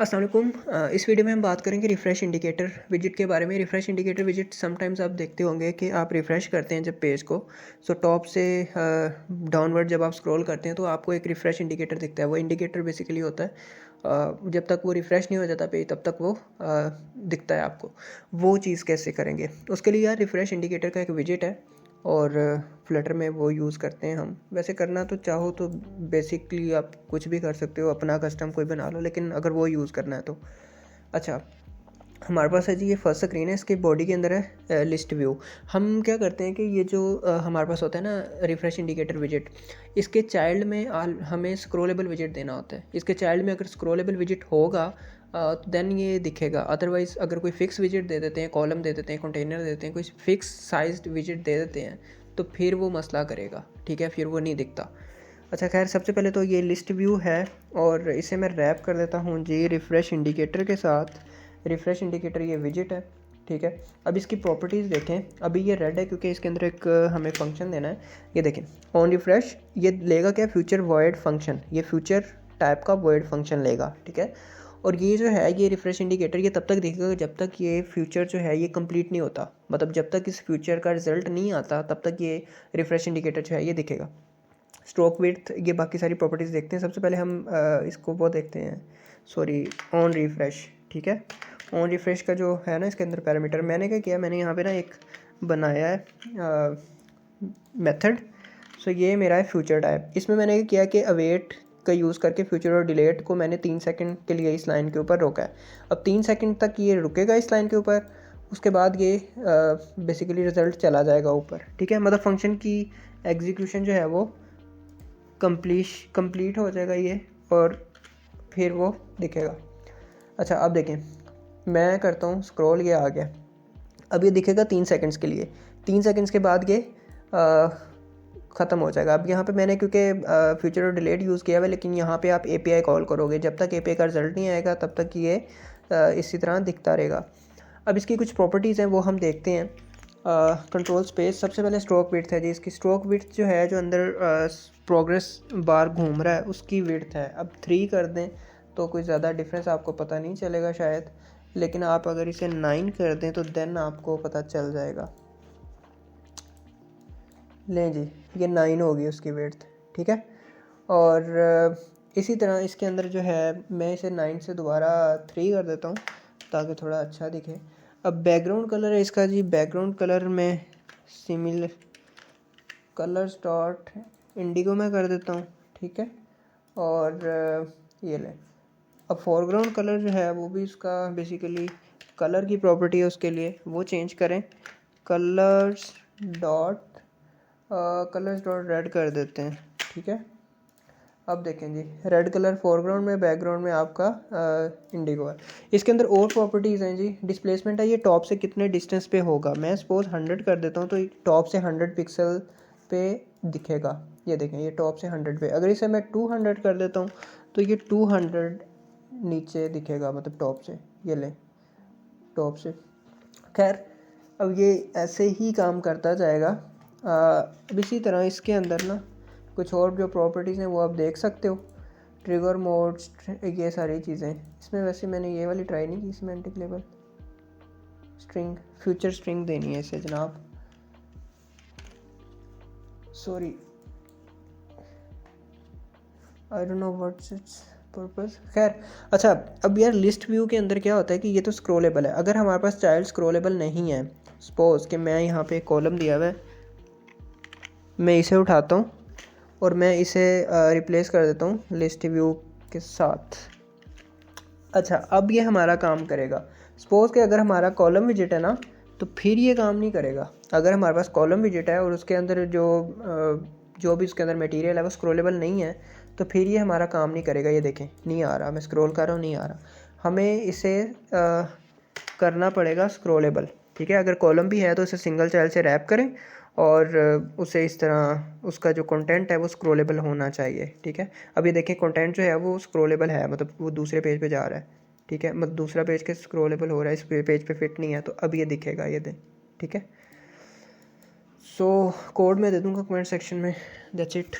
अस्सलाम वालेकुम। इस वीडियो में हम बात करेंगे रिफ़्रेश इंडिकेटर विजिट के बारे में। रिफ़्रेश इंडिकेटर विजिट समटाइम्स आप देखते होंगे कि आप रिफ़्रेश करते हैं जब पेज को, सो टॉप से डाउनवर्ड जब आप स्क्रॉल करते हैं तो आपको एक रिफ़्रेश इंडिकेटर दिखता है। वो इंडिकेटर बेसिकली होता है जब तक वो रिफ़्रेश नहीं हो जाता पेज तब तक वो दिखता है आपको। वो चीज़ कैसे करेंगे उसके लिए यार रिफ़्रेश इंडिकेटर का एक विजिट है और फ्लटर में वो यूज़ करते हैं हम। वैसे करना तो चाहो तो बेसिकली आप कुछ भी कर सकते हो, अपना कस्टम कोई बना लो, लेकिन अगर वो यूज़ करना है तो अच्छा। हमारे पास है जी ये फर्स्ट स्क्रीन है, इसके बॉडी के अंदर है लिस्ट व्यू। हम क्या करते हैं कि ये जो हमारे पास होता है ना रिफ़्रेश इंडिकेटर विजिट, इसके चाइल्ड में हमें स्क्रॉलेबल विजिट देना होता है। इसके चाइल्ड में अगर स्क्रॉलेबल विजिट होगा तो देन ये दिखेगा। अदरवाइज़ अगर कोई फ़िक्स विजिट दे देते हैं, कॉलम दे देते हैं, कंटेनर देते हैं, कोई फ़िक्स साइज्ड विजिट दे देते हैं तो फिर वो मसला करेगा, ठीक है, फिर वो नहीं दिखता। अच्छा खैर, सबसे पहले तो ये लिस्ट व्यू है और इसे मैं रैप कर देता हूँ जी रिफ़्रेश इंडिकेटर के साथ। रिफ़्रेश इंडिकेटर ये विजिट है, ठीक है। अब इसकी प्रॉपर्टीज़ देखें। अभी ये रेड है क्योंकि इसके अंदर एक हमें फंक्शन देना है। ये देखें ऑन रिफ़्रेश ये लेगा क्या, फ्यूचर वॉइड फंक्शन, ये फ्यूचर टाइप का वॉइड फंक्शन लेगा, ठीक है। और ये जो है ये रिफ़्रेश इंडिकेटर ये तब तक दिखेगा जब तक ये फ्यूचर जो है ये कंप्लीट नहीं होता, मतलब जब तक इस फ्यूचर का रिज़ल्ट नहीं आता तब तक ये रिफ़्रेश इंडिकेटर जो है ये दिखेगा। स्ट्रोक विड्थ, ये बाकी सारी प्रॉपर्टीज़ देखते हैं। सबसे पहले हम इसको वो देखते हैं, सॉरी ऑन रिफ़्रेश, ठीक है। ऑन रिफ़्रेश का जो है ना इसके अंदर पैरामीटर मैंने क्या किया, मैंने यहाँ पे ना एक बनाया है मेथड। सो ये मेरा है फ्यूचर टाइप। इसमें मैंने क्या किया कि अवेट का यूज़ करके फ्यूचर और डिलेट को मैंने 3 सेकंड के लिए इस लाइन के ऊपर रोका है। अब 3 सेकंड तक ये रुकेगा इस लाइन के ऊपर, उसके बाद ये बेसिकली रिज़ल्ट चला जाएगा ऊपर, ठीक है। मतलब फंक्शन की एग्जीक्यूशन जो है वो कंप्लीट हो जाएगा ये और फिर वो दिखेगा। अच्छा अब देखें, मैं करता हूँ स्क्रॉल, ये आ गया। अब ये दिखेगा 3 सेकंड्स के लिए, 3 सेकंड्स के बाद ये ख़त्म हो जाएगा। अब यहाँ पे मैंने क्योंकि फ्यूचर और डिलेट यूज़ किया हुआ है, लेकिन यहाँ पे आप API कॉल करोगे, जब तक API का रिज़ल्ट नहीं आएगा तब तक ये इसी तरह दिखता रहेगा। अब इसकी कुछ प्रॉपर्टीज़ हैं वो हम देखते हैं। कंट्रोल स्पेस, सबसे पहले स्ट्रोक विड्थ है जी। इसकी स्ट्रोक विड्थ जो है, जो अंदर प्रोग्रेस बार घूम रहा है उसकी विड्थ है। अब 3 कर दें तो कोई ज़्यादा डिफरेंस आपको पता नहीं चलेगा शायद, लेकिन आप अगर इसे 9 कर दें तो देन आपको पता चल जाएगा। लें जी, ये 9 होगी उसकी विड्थ, ठीक है। और इसी तरह इसके अंदर जो है मैं इसे 9 से दोबारा 3 कर देता हूँ ताकि थोड़ा अच्छा दिखे। अब बैकग्राउंड कलर है इसका जी, बैकग्राउंड कलर में सिमिलर कलर्स डॉट इंडिगो में कर देता हूँ, ठीक है। और ये लें। अब फोरग्राउंड कलर जो है वो भी इसका बेसिकली कलर की प्रॉपर्टी है, उसके लिए वो चेंज करें। कलर्स डॉट रेड कर देते हैं, ठीक है। अब देखें जी, रेड कलर फोरग्राउंड में, बैकग्राउंड में आपका इंडिगो है। इसके अंदर और प्रॉपर्टीज़ हैं जी। डिस्प्लेसमेंट है, ये टॉप से कितने डिस्टेंस पे होगा। मैं सपोज 100 कर देता हूँ तो टॉप से 100 पिक्सल पे दिखेगा। ये देखें ये टॉप से 100 पे। अगर इसे मैं 200 कर देता हूँ तो ये 200 नीचे दिखेगा, मतलब टॉप से। ये लें टॉप से। खैर अब ये ऐसे ही काम करता जाएगा। अब इसी तरह इसके अंदर ना कुछ और जो प्रॉपर्टीज़ हैं वो आप देख सकते हो। ट्रिगर मोड्स, ये सारी चीज़ें। इसमें वैसे मैंने ये वाली ट्राई नहीं की, इसमें antique label string, future string देनी है इसे जनाब, sorry I don't know what's it's purpose. खैर अच्छा, अब यार लिस्ट व्यू के अंदर क्या होता है कि ये तो स्क्रॉलेबल है। अगर हमारे पास चाइल्ड स्क्रॉलेबल नहीं है, सपोज कि मैं यहाँ पे कॉलम दिया हुआ है, मैं इसे उठाता हूँ और मैं इसे रिप्लेस कर देता हूँ लिस्ट व्यू के साथ। अच्छा अब ये हमारा काम करेगा। सपोज़ कि अगर हमारा कॉलम विजिट है ना तो फिर ये काम नहीं करेगा। अगर हमारे पास कॉलम विजिट है और उसके अंदर जो भी उसके अंदर मटेरियल है वो स्क्रॉलेबल नहीं है तो फिर ये हमारा काम नहीं करेगा। ये देखें नहीं आ रहा, मैं स्क्रॉल कर रहा हूँ नहीं आ रहा। हमें इसे करना पड़ेगा स्क्रॉलेबल, ठीक है। अगर कॉलम भी है तो इसे सिंगल चाइल्ड से रैप करें और उसे इस तरह उसका जो कंटेंट है वो स्क्रॉलेबल होना चाहिए, ठीक है। अब ये देखें कंटेंट जो है वो स्क्रॉलेबल है, मतलब वो दूसरे पेज पे जा रहा है, ठीक है। मतलब दूसरा पेज के स्क्रॉलेबल हो रहा है, इस पेज पे फिट नहीं है तो अब ये दिखेगा, ये दें, ठीक है। सो कोड में दे दूँगा कमेंट सेक्शन में। That's it.